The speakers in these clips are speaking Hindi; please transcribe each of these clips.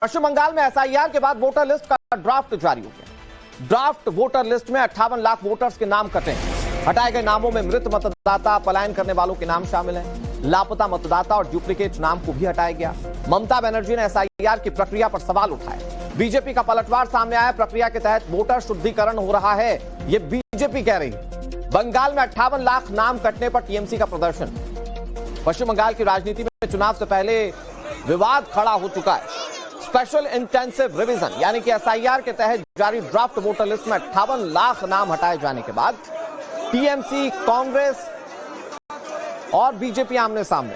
पश्चिम बंगाल में एसआईआर के बाद वोटर लिस्ट का ड्राफ्ट जारी हो गया। ड्राफ्ट वोटर लिस्ट में 58 लाख वोटर्स के नाम कटे हैं। हटाए गए नामों में मृत मतदाता, पलायन करने वालों के नाम शामिल हैं। लापता मतदाता और डुप्लीकेट नाम को भी हटाया गया। ममता बनर्जी ने एसआईआर की प्रक्रिया पर सवाल उठाए। बीजेपी का पलटवार सामने आया। प्रक्रिया के तहत वोटर शुद्धिकरण हो रहा है, ये बीजेपी कह रही। बंगाल में 58 लाख नाम कटने पर टीएमसी का प्रदर्शन। पश्चिम बंगाल की राजनीति में चुनाव से पहले विवाद खड़ा हो चुका है। स्पेशल इंटेंसिव रिवीजन यानी कि एसआईआर के तहत जारी ड्राफ्ट वोटर लिस्ट में 58 लाख नाम हटाए जाने के बाद टीएमसी, कांग्रेस और बीजेपी आमने सामने।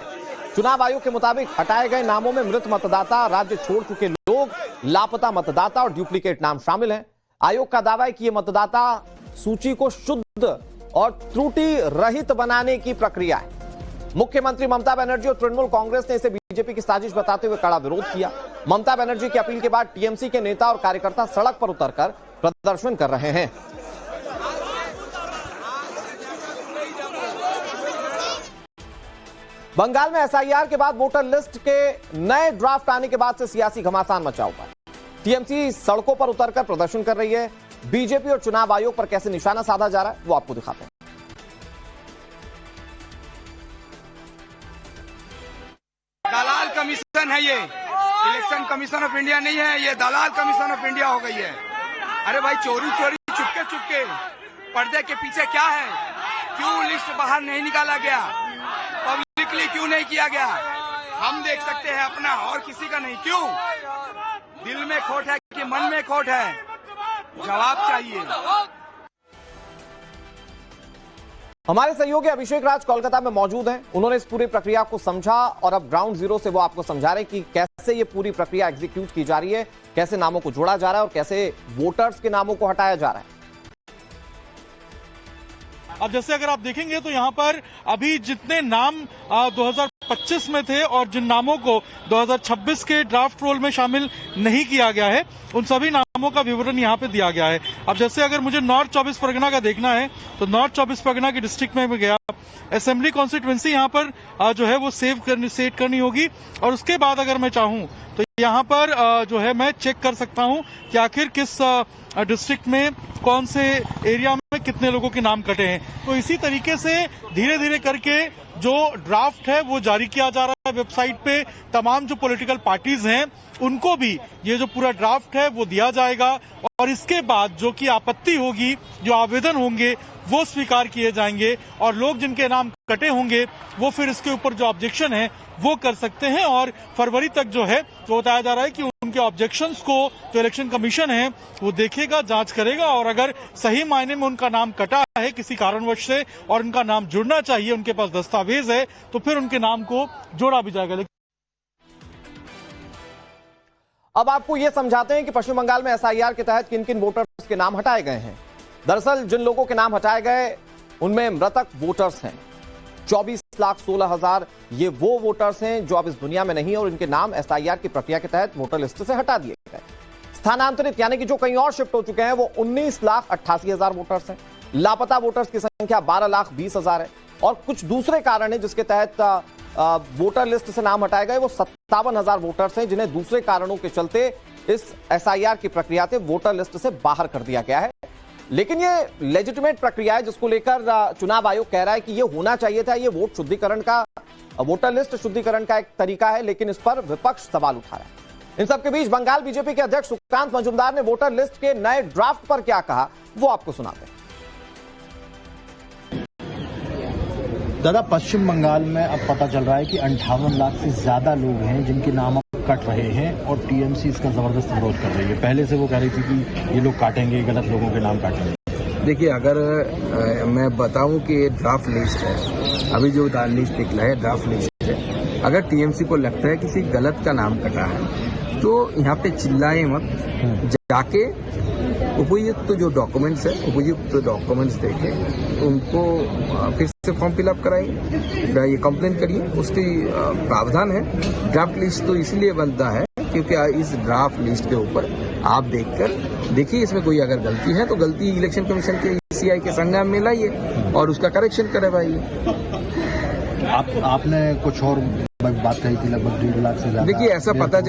चुनाव आयोग के मुताबिक हटाए गए नामों में मृत मतदाता, राज्य छोड़ चुके लोग, लापता मतदाता और डुप्लीकेट नाम शामिल हैं। आयोग का दावा है कि ये मतदाता सूची को शुद्ध और त्रुटि रहित बनाने की प्रक्रिया है। मुख्यमंत्री ममता बनर्जी और तृणमूल कांग्रेस ने इसे बीजेपी की साजिश बताते हुए कड़ा विरोध किया। ममता बनर्जी की अपील के बाद टीएमसी के नेता और कार्यकर्ता सड़क पर उतरकर प्रदर्शन कर रहे हैं। बंगाल में एसआईआर के बाद वोटर लिस्ट के नए ड्राफ्ट आने के बाद से सियासी घमासान मचा हुआ है। टीएमसी सड़कों पर उतरकर प्रदर्शन कर रही है। बीजेपी और चुनाव आयोग पर कैसे निशाना साधा जा रहा है वो आपको दिखाते हैं। दलाल कमीशन है ये, इलेक्शन कमीशन ऑफ इंडिया नहीं है, ये दलाल कमीशन ऑफ इंडिया हो गई है। अरे भाई चोरी चोरी चुपके चुपके पर्दे के पीछे क्या है? क्यों लिस्ट बाहर नहीं निकाला गया? पब्लिकली क्यों नहीं किया गया? हम देख सकते हैं अपना और किसी का नहीं। क्यों? दिल में खोट है कि मन में खोट है? जवाब चाहिए। हमारे सहयोगी अभिषेक राज कोलकाता में मौजूद हैं। उन्होंने इस पूरी प्रक्रिया को समझा और अब ग्राउंड जीरो से वो आपको समझा रहे हैं कि कैसे ये पूरी प्रक्रिया एग्जीक्यूट की जा रही है, कैसे नामों को जोड़ा जा रहा है और कैसे वोटर्स के नामों को हटाया जा रहा है। अब जैसे अगर आप देखेंगे तो यहाँ पर अभी जितने नाम 2025 में थे और जिन नामों को 2026 के ड्राफ्ट रोल में शामिल नहीं किया गया है, उन सभी नामों का विवरण यहाँ पे दिया गया है। अब जैसे अगर मुझे नॉर्थ 24 परगना का देखना है तो नॉर्थ 24 परगना की डिस्ट्रिक्ट में गया, असेंबली कॉन्स्टिट्यूएंसी यहाँ पर जो है वो सेट करनी होगी और उसके बाद अगर मैं चाहूँ तो यहाँ पर जो है मैं चेक कर सकता हूँ कि आखिर किस डिस्ट्रिक्ट में कौन से एरिया में कितने लोगों के नाम कटे हैं। तो इसी तरीके से धीरे धीरे करके जो ड्राफ्ट है वो जारी किया जा रहा है वेबसाइट पे। तमाम जो पॉलिटिकल पार्टीज हैं उनको भी ये जो पूरा ड्राफ्ट है वो दिया जाएगा और इसके बाद जो की आपत्ति होगी, जो आवेदन होंगे वो स्वीकार किए जाएंगे और लोग जिनके नाम कटे होंगे वो फिर इसके ऊपर जो ऑब्जेक्शन है वो कर सकते हैं। और फरवरी तक जो है तो बताया जा रहा है कि उनके ऑब्जेक्शंस को जो इलेक्शन कमीशन है वो देखेगा, जांच करेगा और अगर सही मायने में उनका नाम कटा है किसी कारणवश से और उनका नाम जुड़ना चाहिए, उनके पास दस्तावेज है, तो फिर उनके नाम को जोड़ा भी जाएगा। अब आपको यह समझाते हैं कि पश्चिम बंगाल में एसआईआर के तहत किन किन वोटर्स के नाम हटाए गए हैं। दरअसल जिन लोगों के नाम हटाए गए उनमें मृतक वोटर्स हैं 24,16,000। ये वो वोटर्स हैं जो अब इस दुनिया में नहीं है और इनके नाम एसआईआर की प्रक्रिया के तहत वोटर लिस्ट से हटा दिए गए। स्थानांतरित यानी कि जो कहीं और शिफ्ट हो चुके हैं वो 19,88,000 वोटर्स हैं। लापता वोटर्स की संख्या 12,20,000 है और कुछ दूसरे कारण है जिसके तहत वोटर लिस्ट से नाम हटाए गए वो 57,000 वोटर्स हैं जिन्हें दूसरे कारणों के चलते इस एसआईआर की प्रक्रिया से वोटर लिस्ट से बाहर कर दिया गया है। लेकिन ये लेजिटिमेट प्रक्रिया है जिसको लेकर चुनाव आयोग कह रहा है कि ये होना चाहिए था। ये वोट शुद्धिकरण का, वोटर लिस्ट शुद्धिकरण का एक तरीका है, लेकिन इस पर विपक्ष सवाल उठा रहा है। इन सबके बीच बंगाल बीजेपी के अध्यक्ष सुकांत मजूमदार ने वोटर लिस्ट के नए ड्राफ्ट पर क्या कहा वो आपको सुनाते हैं। दादा, पश्चिम बंगाल में अब पता चल रहा है कि 58 लाख से ज्यादा लोग हैं जिनके नाम कट रहे हैं और टीएमसी इसका जबरदस्त विरोध कर रही है। पहले से वो कह रही थी कि ये लोग काटेंगे, गलत लोगों के नाम काटेंगे। देखिए, अगर मैं बताऊं कि ये ड्राफ्ट लिस्ट है, अभी जो लिस्ट निकला है ड्राफ्ट लिस्ट है, अगर टीएमसी को लगता है किसी गलत का नाम कटा है तो यहाँ पे चिल्लाए मत, जाके उपयुक्त जो डॉक्यूमेंट्स है उपयुक्त डॉक्यूमेंट्स देके उनको फिर से फॉर्म फिलअप कराइए, ये कंप्लेन करिए। उसकी प्रावधान है। ड्राफ्ट लिस्ट तो इसलिए बनता है क्योंकि इस ड्राफ्ट लिस्ट के ऊपर आप देखिए इसमें कोई अगर गलती है तो गलती इलेक्शन कमीशन के ईसीआई के संज्ञान में लाइए और उसका करेक्शन करवाइए। आपने कुछ और लगभग बात कही थी, लगभग 1.5 लाख से ज्यादा। देखिए ऐसा पता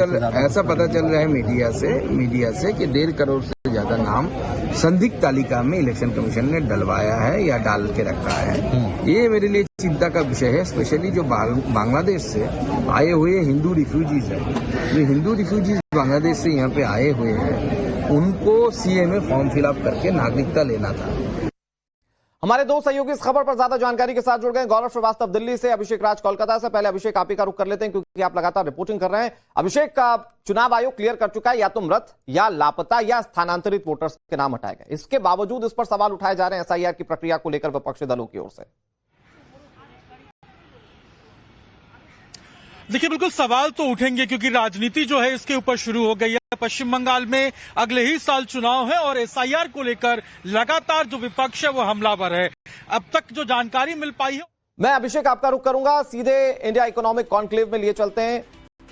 चल रहा है मीडिया से कि 1.5 करोड़ से ज्यादा नाम संदिग्ध तालिका में इलेक्शन कमीशन ने डलवाया है या डाल के रखा है। ये मेरे लिए चिंता का विषय है, स्पेशली जो बांग्लादेश से आए हुए हिंदू रिफ्यूजीज हैं। जो हिंदू रिफ्यूजीज बांग्लादेश से यहाँ पे आए हुए हैं, उनको सीए में फॉर्म फिलअप करके नागरिकता लेना था। हमारे दो सहयोगी इस खबर पर ज्यादा जानकारी के साथ जुड़ गए। गौरव श्रीवास्तव दिल्ली से, अभिषेक राज कोलकाता से। पहले अभिषेक, आप ही का रुख कर लेते हैं क्योंकि आप लगातार रिपोर्टिंग कर रहे हैं। अभिषेक, का चुनाव आयोग क्लियर कर चुका है या तो मृत या लापता या स्थानांतरित वोटर्स के नाम हटाए गए। इसके बावजूद इस पर सवाल उठाए जा रहे हैं एसआईआर की प्रक्रिया को लेकर विपक्षी दलों की ओर से। देखिए, बिल्कुल सवाल तो उठेंगे क्योंकि राजनीति जो है इसके ऊपर शुरू हो गई है। पश्चिम बंगाल में अगले ही साल चुनाव है और एसआईआर को लेकर लगातार जो विपक्ष है वो हमलावर है। अब तक जो जानकारी मिल पाई है। मैं अभिषेक आपका रुख करूंगा, सीधे इंडिया इकोनॉमिक कॉन्क्लेव में लिए चलते हैं,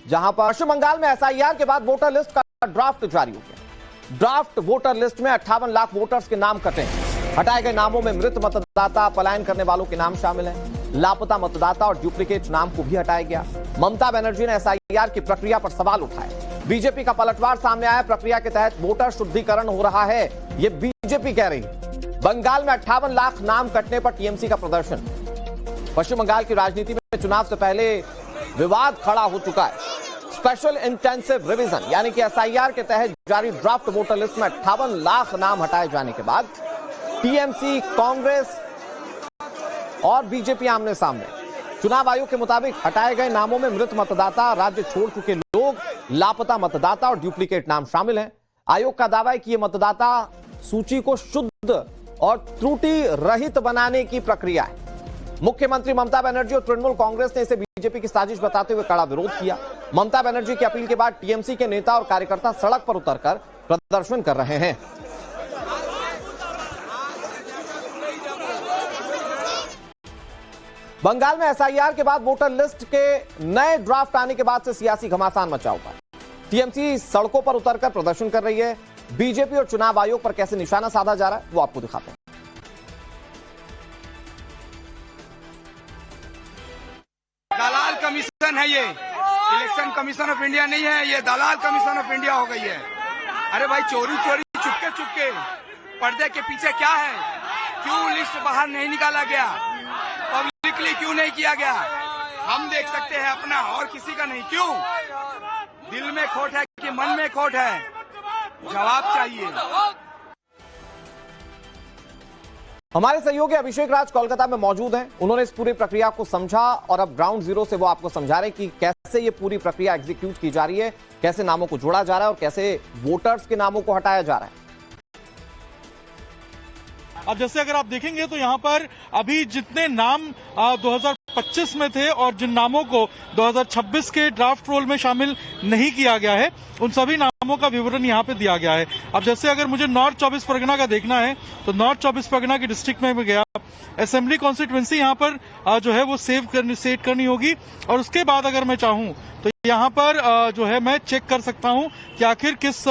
जहां पर पश्चिम बंगाल में एसआईआर के बाद वोटर लिस्ट का ड्राफ्ट जारी हो गया। ड्राफ्ट वोटर लिस्ट में 58 लाख वोटर्स के नाम कटे हैं। हटाए गए नामों में मृत मतदाता, पलायन करने वालों के नाम शामिल हैं। लापता मतदाता और डुप्लीकेट नाम को भी हटाया गया। ममता बनर्जी ने एसआईआर की प्रक्रिया पर सवाल उठाए। बीजेपी का पलटवार सामने आया। प्रक्रिया के तहत वोटर शुद्धिकरण हो रहा है, ये बीजेपी कह रही है। बंगाल में 58 लाख नाम कटने पर टीएमसी का प्रदर्शन। पश्चिम बंगाल की राजनीति में चुनाव से पहले विवाद खड़ा हो चुका है। स्पेशल इंटेंसिव रिवीजन यानी कि एसआईआर के तहत जारी ड्राफ्ट वोटर लिस्ट में 58 लाख नाम हटाए जाने के बाद टीएमसी, कांग्रेस और बीजेपी आमने सामने। चुनाव आयोग के मुताबिक हटाए गए नामों में मृत मतदाता, राज्य छोड़ चुके लोग, लापता मतदाता और डुप्लीकेट नाम शामिल हैं। आयोग का दावा है कि यह मतदाता सूची को शुद्ध और त्रुटि रहित बनाने की प्रक्रिया है। मुख्यमंत्री ममता बनर्जी और तृणमूल कांग्रेस ने इसे बीजेपी की साजिश बताते हुए कड़ा विरोध किया। ममता बनर्जी की अपील के बाद टीएमसी के नेता और कार्यकर्ता सड़क पर उतरकर प्रदर्शन कर रहे हैं। बंगाल में एसआईआर के बाद वोटर लिस्ट के नए ड्राफ्ट आने के बाद से सियासी घमासान मचा हुआ है। टीएमसी सड़कों पर उतरकर प्रदर्शन कर रही है। बीजेपी और चुनाव आयोग पर कैसे निशाना साधा जा रहा है वो आपको दिखाते हैं। दलाल कमीशन है ये, इलेक्शन कमीशन ऑफ इंडिया नहीं है, ये दलाल कमीशन ऑफ इंडिया हो गई है। अरे भाई, चोरी चोरी चुपके चुपके पर्दे के पीछे क्या है? क्यों लिस्ट बाहर नहीं निकाला गया? पब्लिकली क्यों नहीं किया गया? हम देख सकते हैं अपना, और किसी का नहीं। क्यों? दिल में खोट है कि मन में खोट है? जवाब चाहिए। हमारे सहयोगी अभिषेक राज कोलकाता में मौजूद हैं। उन्होंने इस पूरी प्रक्रिया को समझा और अब ग्राउंड जीरो से वो आपको समझा रहे हैं कि कैसे ये पूरी प्रक्रिया एग्जीक्यूट की जा रही है, कैसे नामों को जोड़ा जा रहा है और कैसे वोटर्स के नामों को हटाया जा रहा है। अब जैसे अगर आप देखेंगे तो यहाँ पर अभी जितने नाम 2025 में थे और जिन नामों को 2026 के ड्राफ्ट रोल में शामिल नहीं किया गया है, उन सभी नामों का विवरण यहाँ पे दिया गया है। अब जैसे अगर मुझे नॉर्थ 24 परगना का देखना है तो नॉर्थ 24 परगना की डिस्ट्रिक्ट में भी गया। असेंबली कॉन्स्टिट्यूएंसी यहाँ पर जो है वो सेट करनी होगी और उसके बाद अगर मैं चाहूँ तो यहाँ पर जो है मैं चेक कर सकता हूँ कि आखिर किस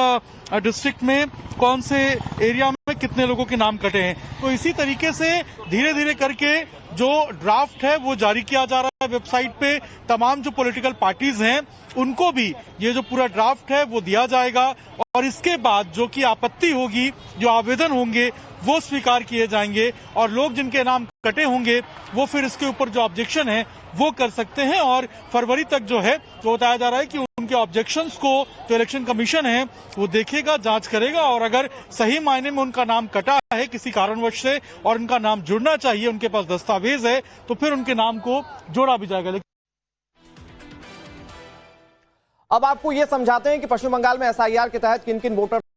डिस्ट्रिक्ट में कौन से एरिया में कितने लोगों के नाम कटे हैं। तो इसी तरीके से धीरे धीरे करके जो ड्राफ्ट है वो जारी किया जा रहा है वेबसाइट पे। तमाम जो पॉलिटिकल पार्टीज हैं उनको भी ये जो पूरा ड्राफ्ट है वो दिया जाएगा और इसके बाद जो कि आपत्ति होगी, जो आवेदन होंगे वो स्वीकार किए जाएंगे और लोग जिनके नाम कटे होंगे वो फिर इसके ऊपर जो ऑब्जेक्शन है वो कर सकते हैं। और फरवरी तक जो है तो बताया जा रहा है कि उनके ऑब्जेक्शंस को जो इलेक्शन कमीशन है वो देखेगा, जांच करेगा और अगर सही मायने में उनका नाम कटा है किसी कारणवश से और उनका नाम जुड़ना चाहिए, उनके पास दस्तावेज है, तो फिर उनके नाम को जोड़ा भी जाएगा। अब आपको यह समझाते हैं कि पश्चिम बंगाल में एसआईआर के तहत किन किन वोटर